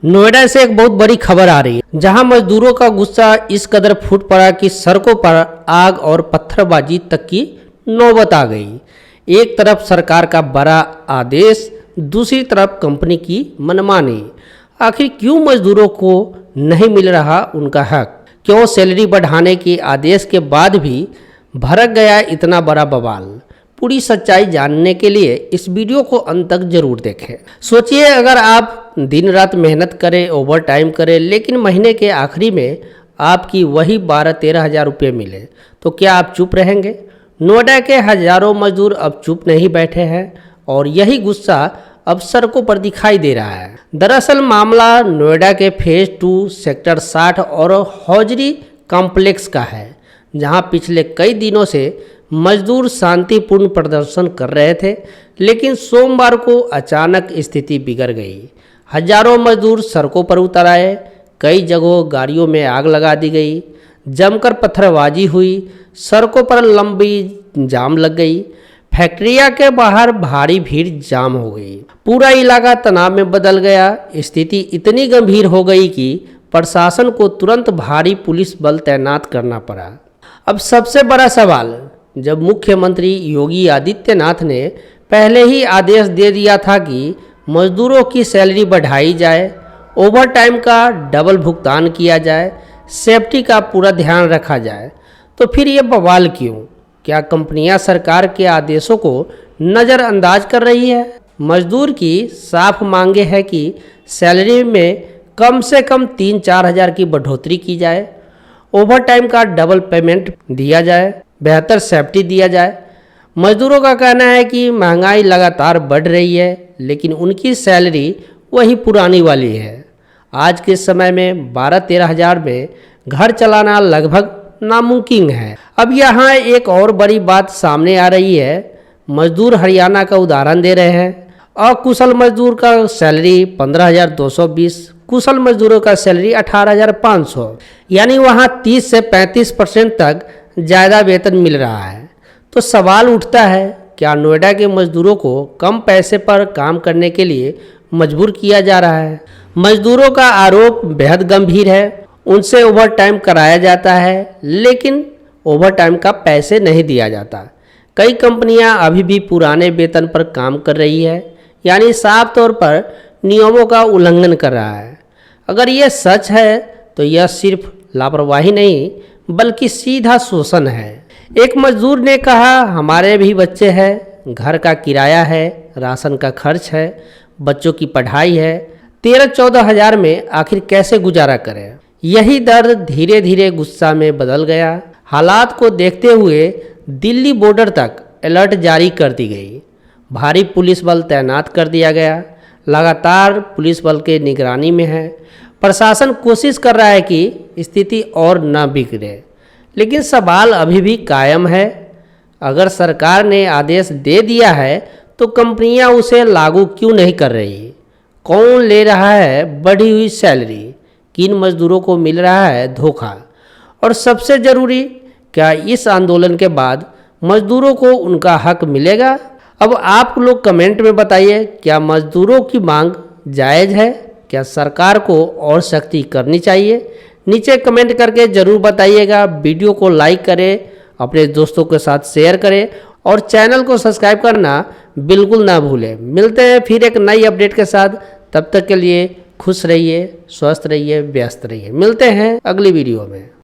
नोएडा से एक बहुत बड़ी खबर आ रही है, जहां मजदूरों का गुस्सा इस कदर फूट पड़ा कि सड़कों पर आग और पत्थरबाजी तक की नौबत आ गई। एक तरफ सरकार का बड़ा आदेश, दूसरी तरफ कंपनी की मनमानी। आखिर क्यों मजदूरों को नहीं मिल रहा उनका हक? क्यों सैलरी बढ़ाने के आदेश के बाद भी भड़क गया इतना बड़ा बवाल? पूरी सच्चाई जानने के लिए इस वीडियो को अंत तक जरूर देखें। सोचिए, अगर आप दिन रात मेहनत करें, ओवर टाइम करें, लेकिन महीने के आखिरी में आपकी वही 12-13 हज़ार रुपये मिले, तो क्या आप चुप रहेंगे? नोएडा के हजारों मजदूर अब चुप नहीं बैठे हैं और यही गुस्सा अब सड़कों पर दिखाई दे रहा है। दरअसल मामला नोएडा के फेज 2 सेक्टर 60 और हौजरी कॉम्प्लेक्स का है, जहां पिछले कई दिनों से मजदूर शांतिपूर्ण प्रदर्शन कर रहे थे, लेकिन सोमवार को अचानक स्थिति बिगड़ गई। हजारों मजदूर सड़कों पर उतर आए, कई जगहों गाड़ियों में आग लगा दी गई, जमकर पत्थरबाजी हुई, सड़कों पर लंबी जाम लग गई, फैक्ट्रियां के बाहर भारी भीड़ जाम हो गई, पूरा इलाका तनाव में बदल गया। स्थिति इतनी गंभीर हो गई कि प्रशासन को तुरंत भारी पुलिस बल तैनात करना पड़ा। अब सबसे बड़ा सवाल, जब मुख्यमंत्री योगी आदित्यनाथ ने पहले ही आदेश दे दिया था कि मजदूरों की सैलरी बढ़ाई जाए, ओवर टाइम का डबल भुगतान किया जाए, सेफ्टी का पूरा ध्यान रखा जाए, तो फिर ये बवाल क्यों? क्या कंपनियां सरकार के आदेशों को नज़रअंदाज कर रही है? मजदूर की साफ मांगे है कि सैलरी में कम से कम 3-4 हज़ार की बढ़ोतरी की जाए, ओवर टाइम का डबल पेमेंट दिया जाए, बेहतर सेफ्टी दिया जाए। मजदूरों का कहना है कि महंगाई लगातार बढ़ रही है, लेकिन उनकी सैलरी वही पुरानी वाली है। आज के समय में 12-13 हज़ार में घर चलाना लगभग नामुमकिन है। अब यहाँ एक और बड़ी बात सामने आ रही है। मजदूर हरियाणा का उदाहरण दे रहे हैं। अकुशल मजदूर का सैलरी 15,220, कुशल मजदूरों का सैलरी 18,500, यानी वहाँ 30 से 35% तक ज़्यादा वेतन मिल रहा है। तो सवाल उठता है, क्या नोएडा के मजदूरों को कम पैसे पर काम करने के लिए मजबूर किया जा रहा है? मजदूरों का आरोप बेहद गंभीर है। उनसे ओवर टाइम कराया जाता है, लेकिन ओवर टाइम का पैसे नहीं दिया जाता। कई कंपनियां अभी भी पुराने वेतन पर काम कर रही है, यानी साफ तौर पर नियमों का उल्लंघन कर रहा है। अगर यह सच है तो यह सिर्फ लापरवाही नहीं, बल्कि सीधा शोषण है। एक मजदूर ने कहा, हमारे भी बच्चे हैं, घर का किराया है, राशन का खर्च है, बच्चों की पढ़ाई है, 13-14 हज़ार में आखिर कैसे गुजारा करें? यही दर्द धीरे धीरे गुस्सा में बदल गया। हालात को देखते हुए दिल्ली बॉर्डर तक अलर्ट जारी कर दी गई, भारी पुलिस बल तैनात कर दिया गया, लगातार पुलिस बल के निगरानी में है। प्रशासन कोशिश कर रहा है कि स्थिति और न बिगड़े, लेकिन सवाल अभी भी कायम है। अगर सरकार ने आदेश दे दिया है तो कंपनियां उसे लागू क्यों नहीं कर रही? कौन ले रहा है बढ़ी हुई सैलरी? किन मजदूरों को मिल रहा है धोखा? और सबसे ज़रूरी, क्या इस आंदोलन के बाद मजदूरों को उनका हक मिलेगा? अब आप लोग कमेंट में बताइए, क्या मजदूरों की मांग जायज़ है? क्या सरकार को और सख्ती करनी चाहिए? नीचे कमेंट करके ज़रूर बताइएगा। वीडियो को लाइक करें, अपने दोस्तों के साथ शेयर करें और चैनल को सब्सक्राइब करना बिल्कुल ना भूलें। मिलते हैं फिर एक नई अपडेट के साथ। तब तक के लिए खुश रहिए, स्वस्थ रहिए, व्यस्त रहिए। मिलते हैं अगली वीडियो में।